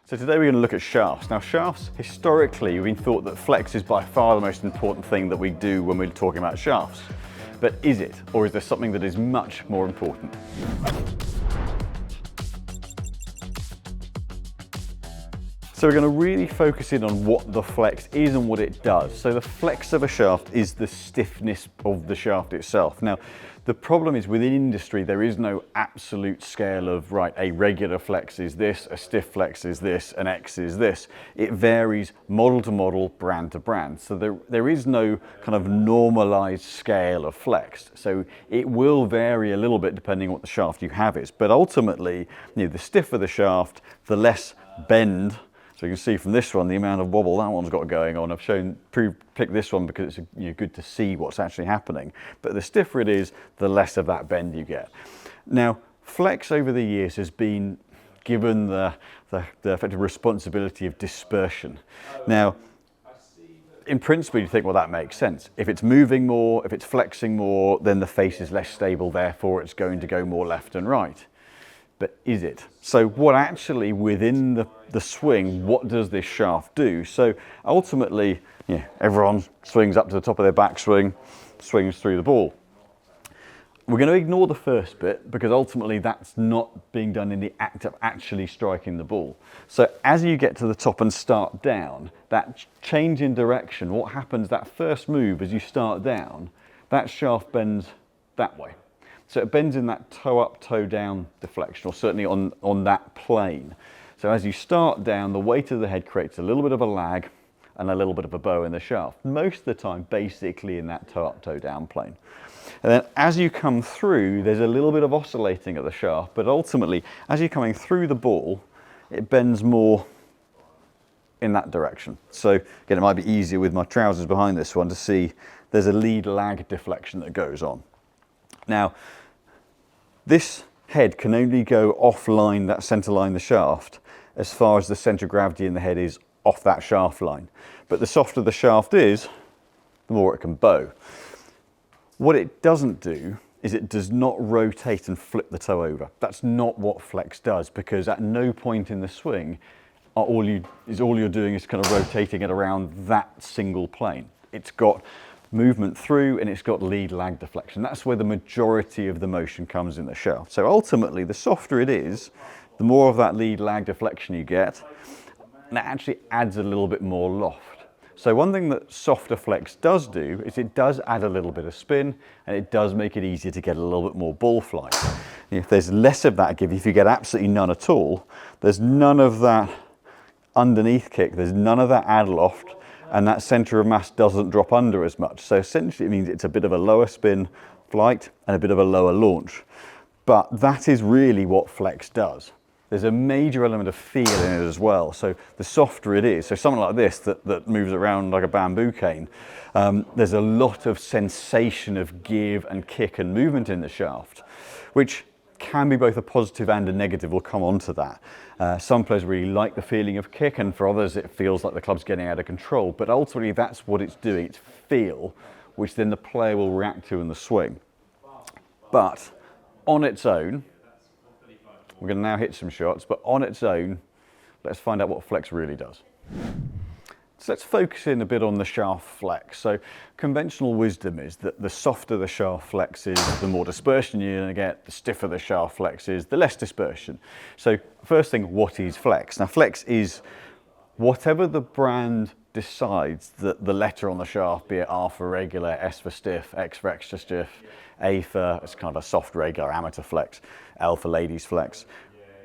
So today we're going to look at shafts. Now shafts, historically, we've been thought that flex is by far the most important thing that we do when we're talking about shafts. But is it? Or is there something that is much more important? So we're going to really focus in on what the flex is and what it does. So the flex of a shaft is the stiffness of the shaft itself. Now, the problem is within industry, there is no absolute scale of, right, a regular flex is this, a stiff flex is this, an X is this. It varies model to model, brand to brand. So there is no kind of normalized scale of flex. So it will vary a little bit depending on what the shaft you have is. But ultimately, the stiffer the shaft, the less bend. So you can see from this one, the amount of wobble that one's got going on. I've picked this one because it's good to see what's actually happening. But the stiffer it is, the less of that bend you get. Now, flex over the years has been given the effective responsibility of dispersion. Now, in principle, you think, well, that makes sense. If it's moving more, if it's flexing more, then the face is less stable, therefore it's going to go more left and right. But is it? So what actually within the swing, what does this shaft do? So ultimately, everyone swings up to the top of their backswing, swings through the ball. We're going to ignore the first bit because ultimately that's not being done in the act of actually striking the ball. So as you get to the top and start down, that change in direction, what happens, that first move as you start down, that shaft bends that way. So it bends in that toe up, toe down deflection, or certainly on that plane. So as you start down, the weight of the head creates a little bit of a lag and a little bit of a bow in the shaft. Most of the time, basically in that toe up, toe down plane. And then as you come through, there's a little bit of oscillating at the shaft, but ultimately, as you're coming through the ball, it bends more in that direction. So again, it might be easier with my trousers behind this one to see there's a lead lag deflection that goes on. Now, this head can only go offline, that center line, the shaft, as far as the center of gravity in the head is off that shaft line. But the softer the shaft is, the more it can bow. What it doesn't do is it does not rotate and flip the toe over. That's not what flex does, because at no point in the swing all you're doing is kind of rotating it around that single plane. It's got movement through and it's got lead lag deflection. That's where the majority of the motion comes in the shaft. So ultimately, the softer it is, the more of that lead lag deflection you get, and it actually adds a little bit more loft. So one thing that softer flex does do is it does add a little bit of spin, and it does make it easier to get a little bit more ball flight. If there's less of that give, if you get absolutely none at all, there's none of that underneath kick, there's none of that add loft, and that center of mass doesn't drop under as much. So essentially it means it's a bit of a lower spin flight and a bit of a lower launch. But that is really what flex does. There's a major element of feel in it as well. So the softer it is, so something like this that moves around like a bamboo cane, there's a lot of sensation of give and kick and movement in the shaft, which can be both a positive and a negative. We'll come on to that. Some players really like the feeling of kick, and for others it feels like the club's getting out of control. But ultimately that's what it's doing, it's feel, which then the player will react to in the swing. But on its own, we're going to now hit some shots, but on its own, let's find out what flex really does. So let's focus in a bit on the shaft flex. So conventional wisdom is that the softer the shaft flex is, the more dispersion you're going to get. The stiffer the shaft flex is, the less dispersion. So first thing, what is flex? Now flex is whatever the brand decides that the letter on the shaft, be it R for regular, S for stiff, X for extra stiff, A for it's kind of a soft regular amateur flex, L for ladies flex.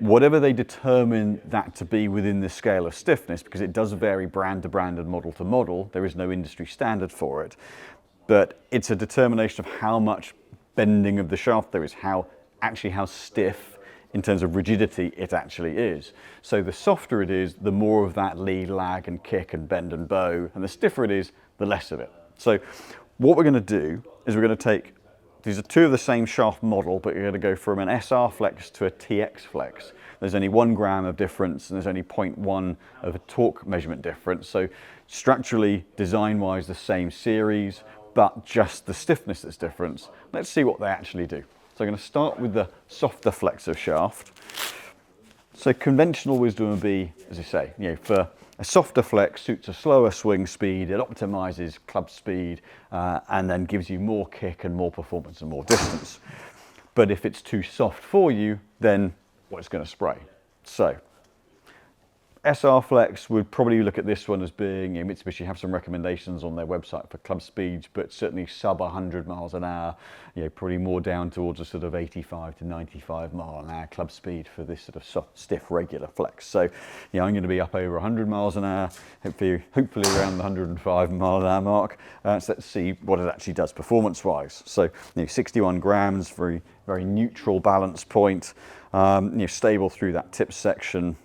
Whatever they determine that to be within the scale of stiffness, because it does vary brand to brand and model to model, there is no industry standard for it, but it's a determination of how much bending of the shaft there is, how stiff in terms of rigidity it actually is. So the softer it is, the more of that lead lag and kick and bend and bow, and the stiffer it is, the less of it. So what we're going to do is we're going to take, these are two of the same shaft model, but you're going to go from an SR flex to a TX flex. There's only 1 gram of difference, and there's only 0.1 of a torque measurement difference. So structurally, design-wise, the same series, but just the stiffness that's different. Let's see what they actually do. So I'm going to start with the softer flex of shaft. So conventional wisdom would be, as I say, for a softer flex suits a slower swing speed, it optimizes club speed, and then gives you more kick and more performance and more distance. But if it's too soft for you, then it's going to spray. So SR Flex would probably look at this one as being, Mitsubishi have some recommendations on their website for club speeds, but certainly sub 100 miles an hour, probably more down towards a sort of 85 to 95 mile an hour club speed for this sort of soft, stiff, regular flex. So, I'm going to be up over 100 miles an hour, hopefully around the 105 mile an hour mark. So let's see what it actually does performance-wise. So, 61 grams, very, very neutral balance point, stable through that tip section.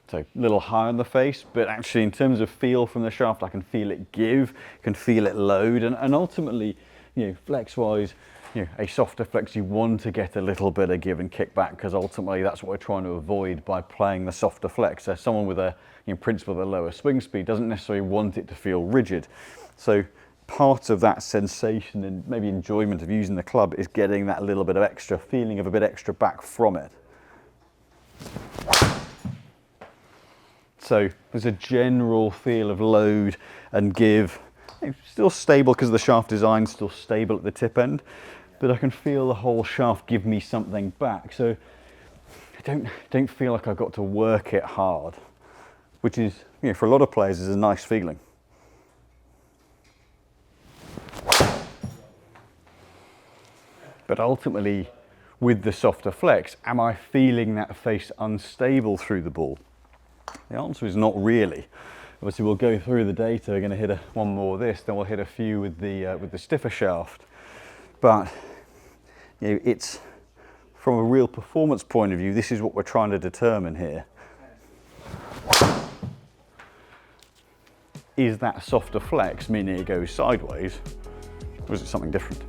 So a little high on the face, but actually in terms of feel from the shaft, I can feel it give, can feel it load, and ultimately, flex wise, a softer flex, you want to get a little bit of give and kick back, because ultimately that's what we're trying to avoid by playing the softer flex. So someone with a, in principle, a lower swing speed doesn't necessarily want it to feel rigid. So part of that sensation and maybe enjoyment of using the club is getting that little bit of extra feeling of a bit extra back from it. So there's a general feel of load and give. Still stable because the shaft design is still stable at the tip end, but I can feel the whole shaft give me something back. So I don't feel like I've got to work it hard, which is, for a lot of players is a nice feeling. But ultimately, with the softer flex, am I feeling that face unstable through the ball? The answer is not really. Obviously, we'll go through the data. We're going to hit one more of this, then we'll hit a few with the stiffer shaft. But it's from a real performance point of view. This is what we're trying to determine here. Is that softer flex, meaning it goes sideways, or is it something different?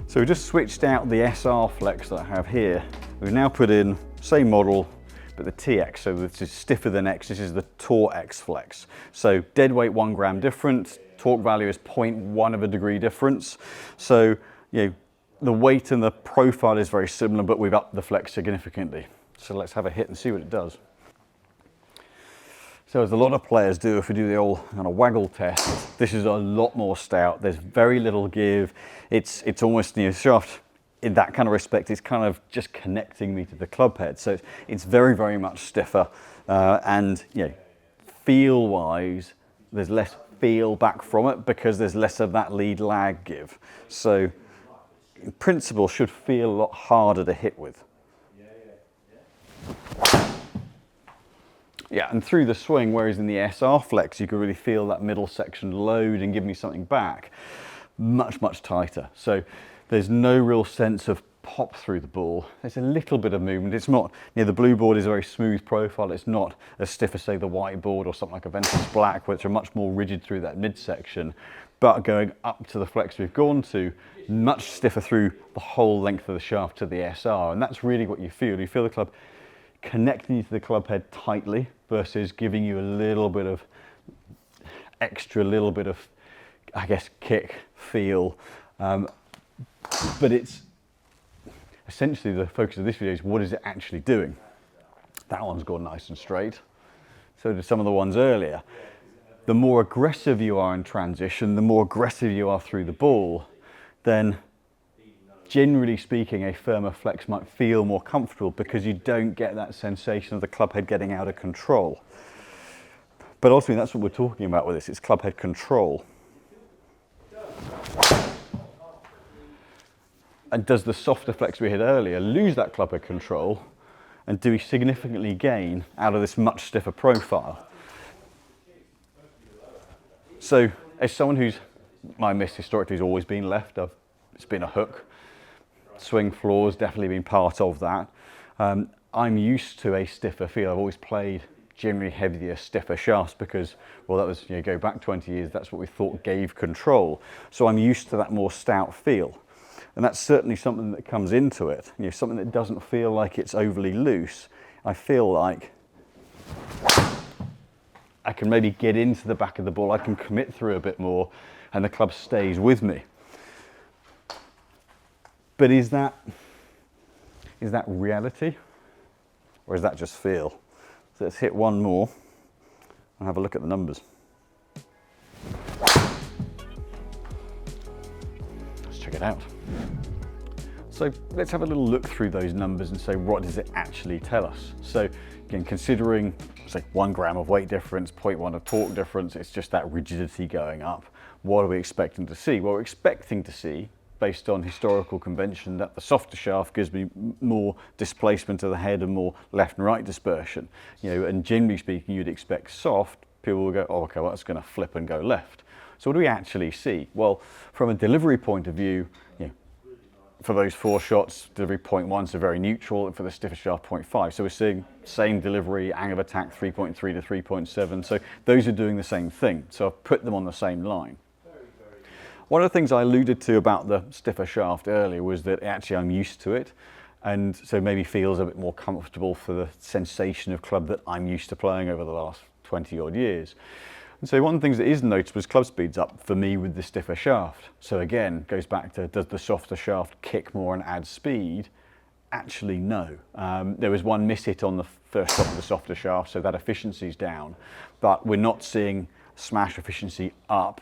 So we just switched out the SR flex that I have here. We've now put in same model, but the TX, so this is stiffer than X, this is the Torque X flex. So dead weight 1 gram difference, torque value is 0.1 of a degree difference. So, the weight and the profile is very similar, but we've upped the flex significantly. So let's have a hit and see what it does. So as a lot of players do, if we do the old kind of waggle test, this is a lot more stout. There's very little give. It's almost, shaft in that kind of respect, it's kind of just connecting me to the club head. So it's very, very much stiffer. And feel wise, there's less feel back from it because there's less of that lead lag give. So in principle, should feel a lot harder to hit with. Yeah, and through the swing, whereas in the SR flex, you can really feel that middle section load and give me something back. Much, much tighter. So there's no real sense of pop through the ball. There's a little bit of movement. It's not, the blue board is a very smooth profile. It's not as stiff as, say, the white board or something like a Ventus Black, which are much more rigid through that midsection. But going up to the flex we've gone to, much stiffer through the whole length of the shaft to the SR. And that's really what you feel. You feel the club connecting you to the club head tightly versus giving you a little bit of extra, little bit of, I guess, kick, feel. But it's essentially the focus of this video is what is it actually doing? That one's gone nice and straight. So did some of the ones earlier. The more aggressive you are in transition, the more aggressive you are through the ball, then generally speaking, a firmer flex might feel more comfortable because you don't get that sensation of the club head getting out of control. But ultimately, that's what we're talking about with this, it's club head control. And does the softer flex we hit earlier lose that club head control, and do we significantly gain out of this much stiffer profile? So as someone who's, my miss historically has always been left, it's been a hook. Swing floor's definitely been part of that. I'm used to a stiffer feel. I've always played generally heavier, stiffer shafts because, well, that was, go back 20 years, that's what we thought gave control. So I'm used to that more stout feel. And that's certainly something that comes into it. Something that doesn't feel like it's overly loose. I feel like I can maybe get into the back of the ball, I can commit through a bit more, and the club stays with me. But is that reality, or is that just feel? So let's hit one more and have a look at the numbers. Let's check it out. So let's have a little look through those numbers and say, what does it actually tell us? So again, considering say 1 gram of weight difference, 0.1 of torque difference, it's just that rigidity going up. What are we expecting to see? Well, we're expecting to see, based on historical convention, that the softer shaft gives me more displacement of the head and more left and right dispersion. You know, and generally speaking, you'd expect soft, people will go, oh, okay, well, that's going to flip and go left. So what do we actually see? Well, from a delivery point of view, you know, for those 4 shots, delivery 0.1, so very neutral, and for the stiffer shaft 0.5. So we're seeing same delivery, angle of attack 3.3 to 3.7. So those are doing the same thing. So I've put them on the same line. One of the things I alluded to about the stiffer shaft earlier was that actually I'm used to it, and so maybe feels a bit more comfortable for the sensation of club that I'm used to playing over the last 20 odd years. And so one of the things that is noticeable is club speed's up for me with the stiffer shaft. So again, goes back to, does the softer shaft kick more and add speed? Actually, no. There was one miss hit on the first shot of the softer shaft, so that efficiency's down, but we're not seeing smash efficiency up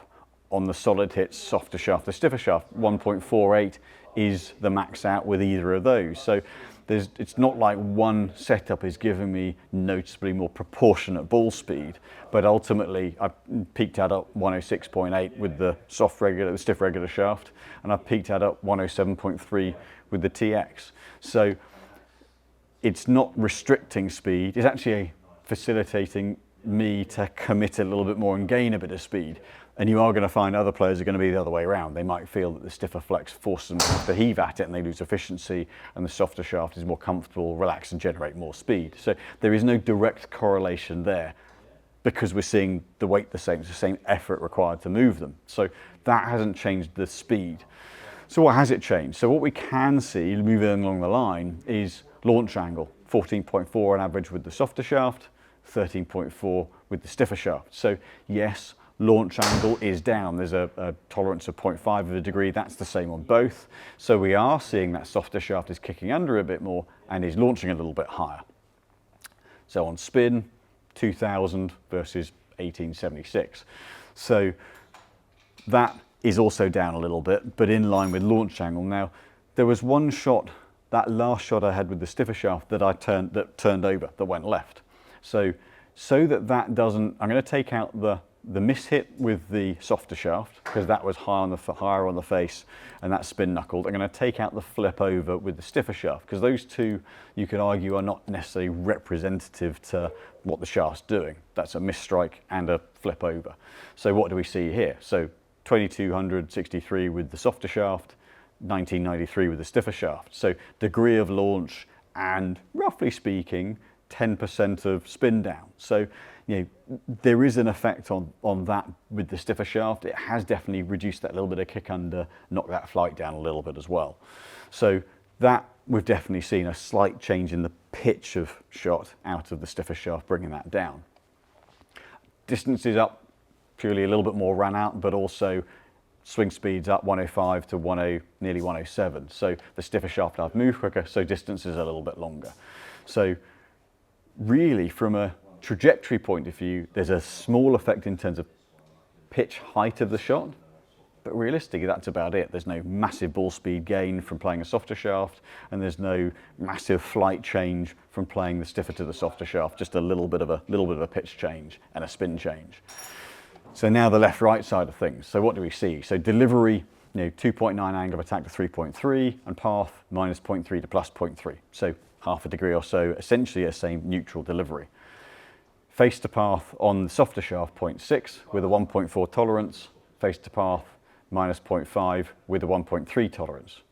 on the solid hits, softer shaft. The stiffer shaft, 1.48 is the max out with either of those. So it's not like one setup is giving me noticeably more proportionate ball speed, but ultimately I peaked out at 106.8 with the the stiff regular shaft, and I peaked out at 107.3 with the TX. So it's not restricting speed, it's actually facilitating me to commit a little bit more and gain a bit of speed. And you are going to find other players are going to be the other way around. They might feel that the stiffer flex forces them to have to heave at it and they lose efficiency, and the softer shaft is more comfortable, relax and generate more speed. So there is no direct correlation there because we're seeing the weight the same, it's the same effort required to move them. So that hasn't changed the speed. So what has it changed? So what we can see moving along the line is launch angle, 14.4 on average with the softer shaft, 13.4 with the stiffer shaft. So yes, launch angle is down. There's a tolerance of 0.5 of a degree. That's the same on both. So we are seeing that softer shaft is kicking under a bit more and is launching a little bit higher. So on spin, 2000 versus 1876. So that is also down a little bit, but in line with launch angle. Now, there was one shot, that last shot I had with the stiffer shaft that turned over, that went left. So that doesn't, I'm going to take out the miss hit with the softer shaft because that was higher on the face and that's spin knuckled. I'm going to take out the flip over with the stiffer shaft because those two, you could argue, are not necessarily representative to what the shaft's doing. That's a miss strike and a flip over. So what do we see here? So 2263 with the softer shaft, 1993 with the stiffer shaft. So degree of launch and, roughly speaking, 10% of spin down. So, you know, there is an effect on that with the stiffer shaft. It has definitely reduced that little bit of kick under, knocked that flight down a little bit as well. So that, we've definitely seen a slight change in the pitch of shot out of the stiffer shaft, bringing that down. Distance is up, purely a little bit more run out, but also swing speeds up 105 to nearly 107. So the stiffer shaft I've moved quicker, so distance is a little bit longer. So really, from a trajectory point of view, there's a small effect in terms of pitch height of the shot, but realistically that's about it. There's no massive ball speed gain from playing a softer shaft, and there's no massive flight change from playing the stiffer to the softer shaft, just a little bit of a pitch change and a spin change. So now the left-right side of things. So what do we see? So delivery, 2.9 angle of attack to 3.3, and path minus 0.3 to plus 0.3. So half a degree or so, essentially a same neutral delivery. Face to path on the softer shaft, 0.6 with a 1.4 tolerance. Face to path minus 0.5 with a 1.3 tolerance.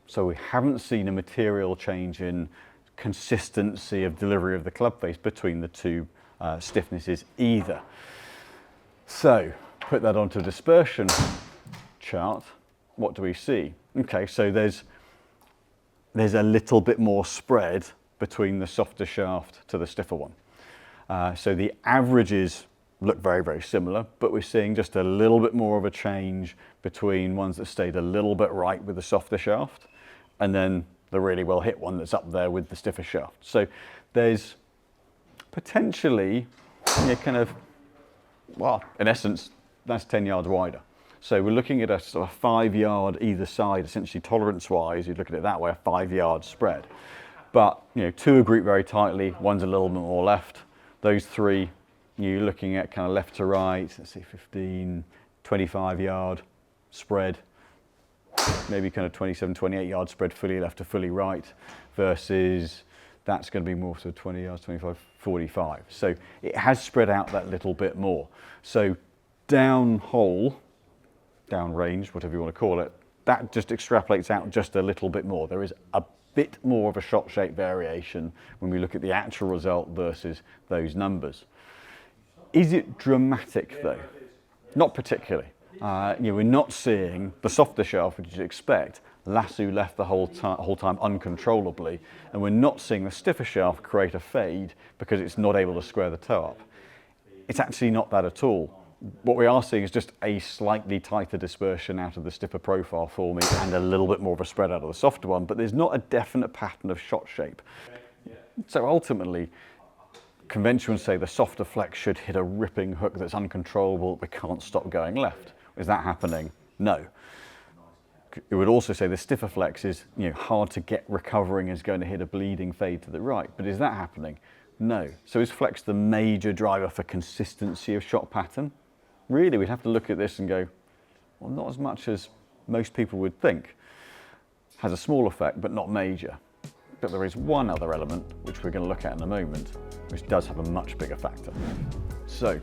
So we haven't seen a material change in consistency of delivery of the club face between the two stiffnesses either. So put that onto a dispersion chart. What do we see? Okay, so there's a little bit more spread between the softer shaft to the stiffer one. So the averages look very, very similar, but we're seeing just a little bit more of a change between ones that stayed a little bit right with the softer shaft and then the really well hit one that's up there with the stiffer shaft. So there's potentially, kind of, well, in essence, that's 10 yards wider. So we're looking at a sort of 5 yard either side, essentially tolerance-wise. You look at it that way, a 5 yard spread. But two are grouped very tightly. One's a little bit more left. Those three, you're looking at kind of left to right. Let's say 15, 25 yard spread. Maybe kind of 27, 28 yard spread, fully left to fully right, versus that's going to be more sort of 20 yards, 25, 45. So it has spread out that little bit more. So down hole, down range, whatever you want to call it, that just extrapolates out just a little bit more. There is a bit more of a shot shape variation when we look at the actual result versus those numbers. Is it dramatic though? Not particularly. We're not seeing the softer shaft, which you'd expect, lasso left the whole time uncontrollably, and we're not seeing the stiffer shaft create a fade because it's not able to square the toe up. It's actually not that at all. What we are seeing is just a slightly tighter dispersion out of the stiffer profile for me and a little bit more of a spread out of the softer one, but there's not a definite pattern of shot shape. So ultimately, convention would say the softer flex should hit a ripping hook that's uncontrollable, we can't stop going left. Is that happening? No. It would also say the stiffer flex is hard to get recovering, is going to hit a bleeding fade to the right, but is that happening? No. So is flex the major driver for consistency of shot pattern? Really, we'd have to look at this and go, well, not as much as most people would think. Has a small effect, but not major. But there is one other element, which we're going to look at in a moment, which does have a much bigger factor. So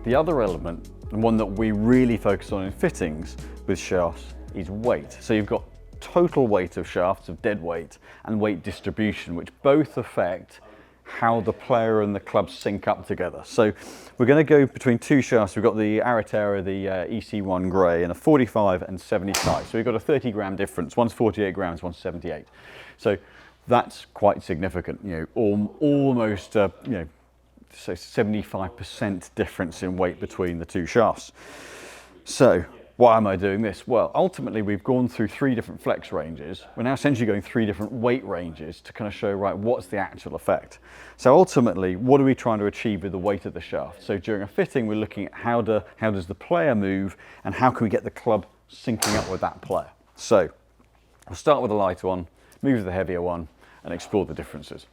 the other element, and one that we really focus on in fittings with shafts, is weight. So you've got total weight of shafts, of dead weight, and weight distribution, which both affect how the player and the club sync up together. So we're going to go between two shafts. We've got the Aratera, the EC1 grey, and a 45 and 75. So we've got a 30 gram difference. One's 48 grams, one's 78. So that's quite significant. Almost so 75% difference in weight between the two shafts. So why am I doing this? Well, ultimately we've gone through 3 different flex ranges. We're now essentially going 3 different weight ranges to kind of show, right, what's the actual effect? So ultimately, what are we trying to achieve with the weight of the shaft? So during a fitting, we're looking at how does the player move and how can we get the club syncing up with that player? So I'll start with the lighter one, move to the heavier one, and explore the differences.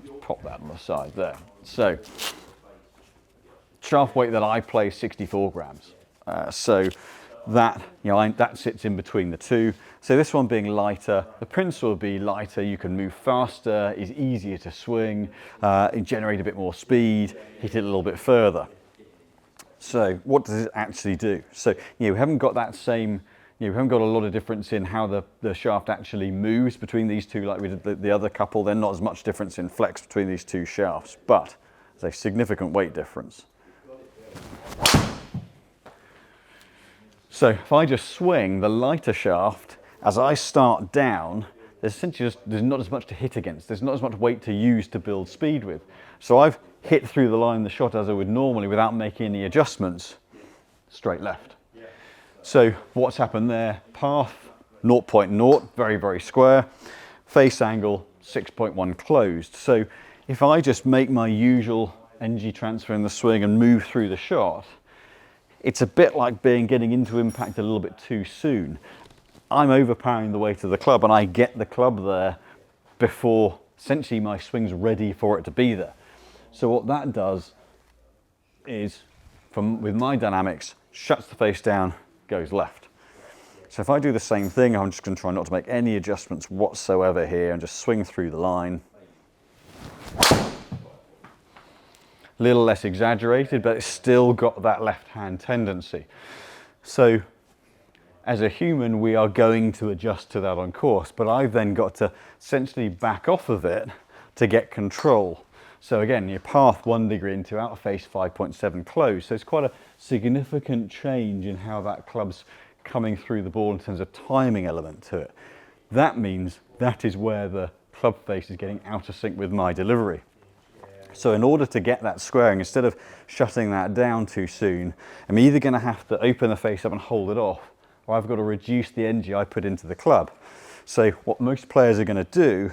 Let's pop that on the side there. So shaft weight that I play is 64 grams. So that that sits in between the two. So this one being lighter, the principle will be lighter, you can move faster, is easier to swing, generate a bit more speed, hit it a little bit further. So what does it actually do? So we haven't got that same, we haven't got a lot of difference in how the shaft actually moves between these two like we did the other couple. There's not as much difference in flex between these two shafts, but there's a significant weight difference. So if I just swing the lighter shaft, as I start down, there's not as much to hit against. There's not as much weight to use to build speed with. So I've hit through the line of the shot as I would normally without making any adjustments, straight left. So what's happened there? Path 0.0, very, very square. Face angle 6.1 closed. So if I just make my usual energy transfer in the swing and move through the shot, it's a bit like getting into impact a little bit too soon. I'm overpowering the weight of the club and I get the club there before essentially my swing's ready for it to be there. So what that does is, with my dynamics, shuts the face down, goes left. So if I do the same thing, I'm just going to try not to make any adjustments whatsoever here and just swing through the line. A little less exaggerated, but it's still got that left-hand tendency. So as a human, we are going to adjust to that on course, but I've then got to essentially back off of it to get control. So again, your path 1 degree into outer face 5.7 closed. So it's quite a significant change in how that club's coming through the ball in terms of timing element to it. That means that is where the club face is getting out of sync with my delivery. So in order to get that squaring, instead of shutting that down too soon, I'm either going to have to open the face up and hold it off, or I've got to reduce the energy I put into the club. So what most players are going to do,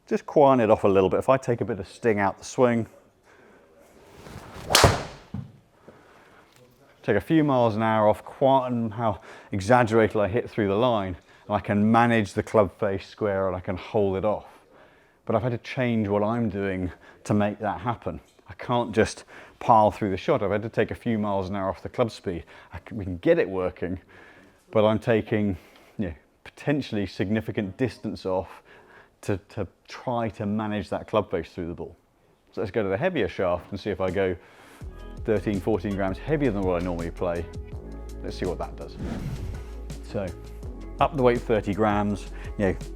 just quieten it off a little bit. If I take a bit of sting out the swing, take a few miles an hour off, quieten how exaggerated I hit through the line, and I can manage the club face square and I can hold it off. But I've had to change what I'm doing to make that happen. I can't just pile through the shot. I've had to take a few miles an hour off the club speed. We can get it working, but I'm taking potentially significant distance off to try to manage that club face through the ball. So let's go to the heavier shaft and see if I go 13, 14 grams heavier than what I normally play. Let's see what that does. So up the weight 30 grams,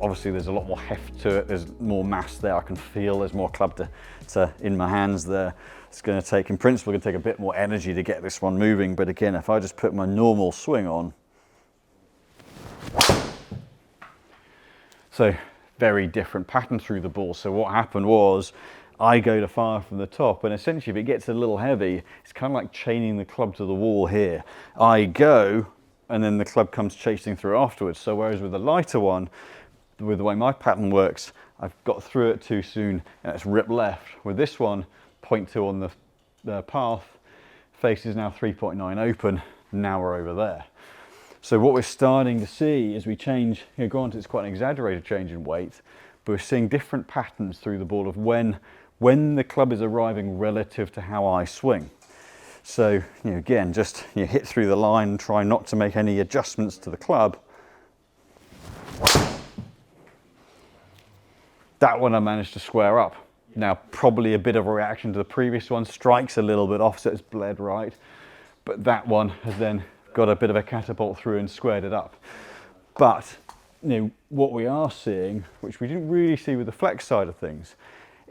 obviously there's a lot more heft to it, there's more mass there, I can feel there's more club to in my hands there. It's going to take, in principle, going to take a bit more energy to get this one moving, but again, if I just put my normal swing on, so very different pattern through the ball. So what happened was, I go to fire from the top, and essentially if it gets a little heavy, it's kind of like chaining the club to the wall here. I go, and then the club comes chasing through afterwards. So whereas with the lighter one, with the way my pattern works, I've got through it too soon and it's ripped left. With this one, 0.2 on the path, face is now 3.9 open, now we're over there. So what we're starting to see as we change, granted it's quite an exaggerated change in weight, but we're seeing different patterns through the ball of when the club is arriving relative to how I swing. So again, just hit through the line and try not to make any adjustments to the club. That one I managed to square up. Now probably a bit of a reaction to the previous one, strikes a little bit off so it's bled right, but that one has then got a bit of a catapult through and squared it up. But what we are seeing, which we didn't really see with the flex side of things,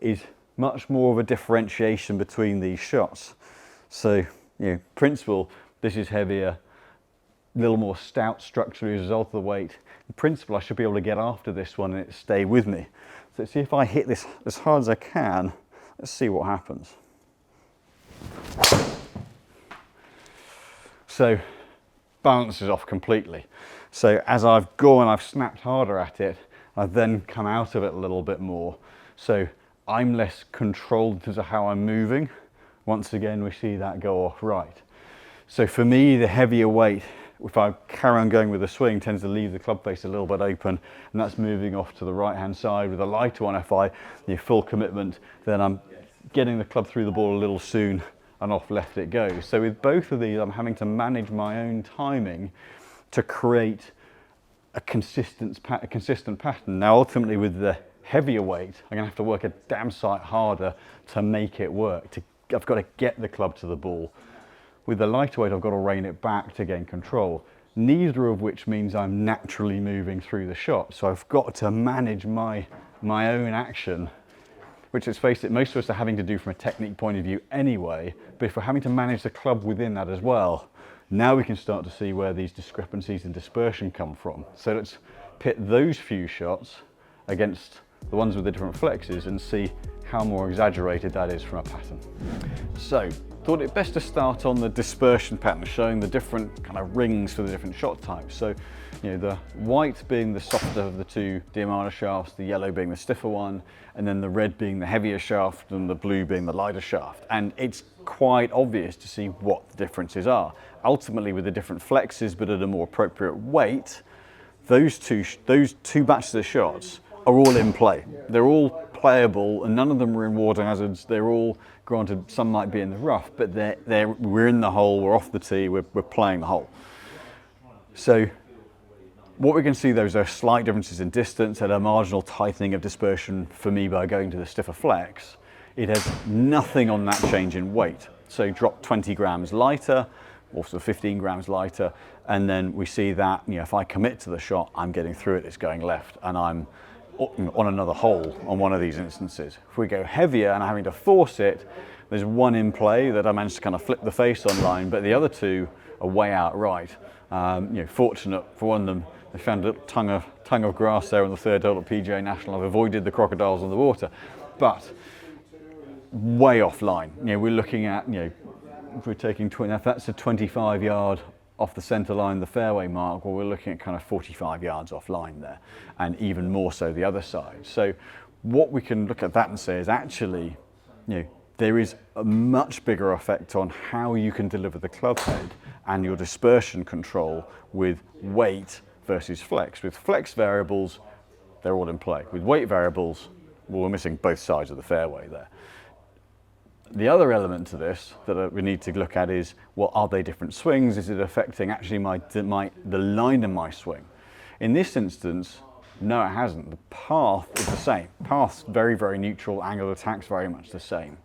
is much more of a differentiation between these shots. So, principle, this is heavier, a little more stout structurally as a result of the weight. In principle, I should be able to get after this one and it stay with me. So let's see if I hit this as hard as I can. Let's see what happens. So, balance is off completely. So as I've gone, I've snapped harder at it, I've then come out of it a little bit more. So I'm less controlled as to how I'm moving. Once again, we see that go off right. So for me, the heavier weight, if I carry on going with the swing, tends to leave the club face a little bit open, and that's moving off to the right-hand side. With a lighter one, if I full commitment, then I'm getting the club through the ball a little soon, and off left it goes. So with both of these, I'm having to manage my own timing to create a consistent pattern. Now, ultimately, with the heavier weight, I'm gonna have to work a damn sight harder to make it work. I've got to get the club to the ball. With the lighter weight, I've got to rein it back to gain control. Neither of which means I'm naturally moving through the shot. So I've got to manage my own action, which, let's face it, most of us are having to do from a technique point of view anyway, but if we're having to manage the club within that as well, now we can start to see where these discrepancies in dispersion come from. So let's pit those few shots against the ones with the different flexes and see how more exaggerated that is from a pattern. So, thought it best to start on the dispersion pattern, showing the different kind of rings for the different shot types. So, the white being the softer of the two Diamana shafts, the yellow being the stiffer one, and then the red being the heavier shaft and the blue being the lighter shaft. And it's quite obvious to see what the differences are. Ultimately, with the different flexes but at a more appropriate weight, those two batches of shots are all in play. They're all playable, and none of them are in water hazards. They're all, granted, some might be in the rough, but we're in the hole, we're off the tee, we're playing the hole. So what we can see, there are slight differences in distance and a marginal tightening of dispersion for me by going to the stiffer flex. It has nothing on that change in weight. So drop 20 grams lighter, also 15 grams lighter, and then we see that if I commit to the shot, I'm getting through it, it's going left, and I'm on another hole on one of these instances. If we go heavier and I'm having to force it, there's one in play that I managed to kind of flip the face on line, but the other two are way out right. Fortunate for one of them, they found a little tongue of grass there on the third hole at PGA National. I've avoided the crocodiles on the water, but way offline. We're looking at, if we're taking 20, if that's a 25-yard off the center line, the fairway mark, well, we're looking at kind of 45 yards offline there, and even more so the other side. So what we can look at that and say is actually, there is a much bigger effect on how you can deliver the club head and your dispersion control with weight versus flex. With flex variables, they're all in play. With weight variables, well, we're missing both sides of the fairway there. The other element to this that we need to look at is, well, are they different swings? Is it affecting actually the line of my swing? In this instance, no, it hasn't. The path is the same. Path's very, very neutral, angle of attack's very much the same.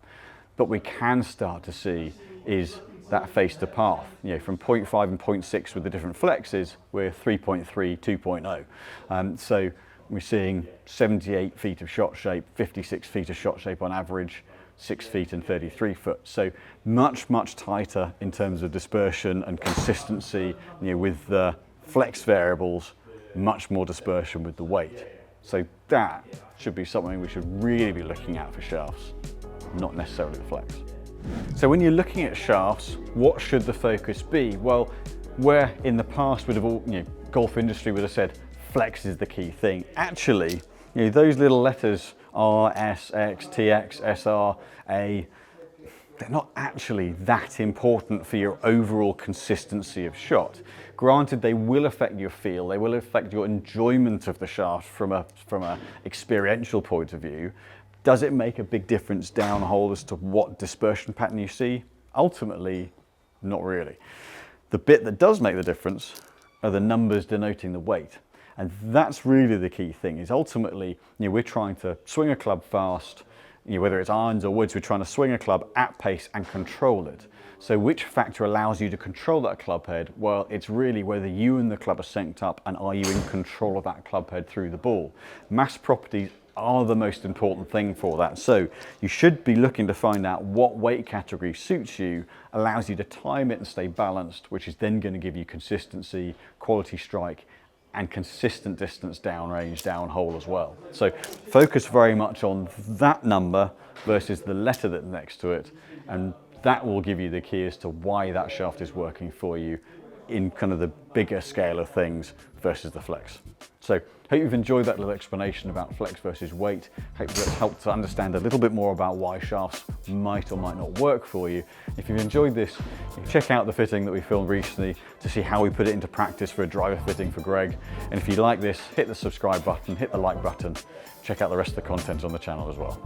But we can start to see is that face to path. From 0.5 and 0.6 with the different flexes, we're 3.3, 2.0. So we're seeing 78 feet of shot shape, 56 feet of shot shape on average, 6 feet and 33 foot. So much, much tighter in terms of dispersion and consistency. With the flex variables, much more dispersion with the weight. So that should be something we should really be looking at for shafts, not necessarily the flex. So when you're looking at shafts, what should the focus be? Well, where in the past would have all, golf industry would have said flex is the key thing. Actually, those little letters R, S, X, TX, SR, A, they're not actually that important for your overall consistency of shot. Granted, they will affect your feel, they will affect your enjoyment of the shaft from a experiential point of view. Does it make a big difference downhole as to what dispersion pattern you see? Ultimately, not really. The bit that does make the difference are the numbers denoting the weight. And that's really the key thing, is ultimately, we're trying to swing a club fast, whether it's irons or woods, we're trying to swing a club at pace and control it. So which factor allows you to control that club head? Well, it's really whether you and the club are synced up and are you in control of that club head through the ball. Mass properties are the most important thing for that. So you should be looking to find out what weight category suits you, allows you to time it and stay balanced, which is then going to give you consistency, quality strike, and consistent distance downrange, downhole as well. So focus very much on that number versus the letter that's next to it, and that will give you the key as to why that shaft is working for you in kind of the bigger scale of things versus the flex. So hope you've enjoyed that little explanation about flex versus weight. Hope that's helped to understand a little bit more about why shafts might or might not work for you. If you've enjoyed this, check out the fitting that we filmed recently to see how we put it into practice for a driver fitting for Greg. And if you like this, hit the subscribe button, hit the like button, check out the rest of the content on the channel as well.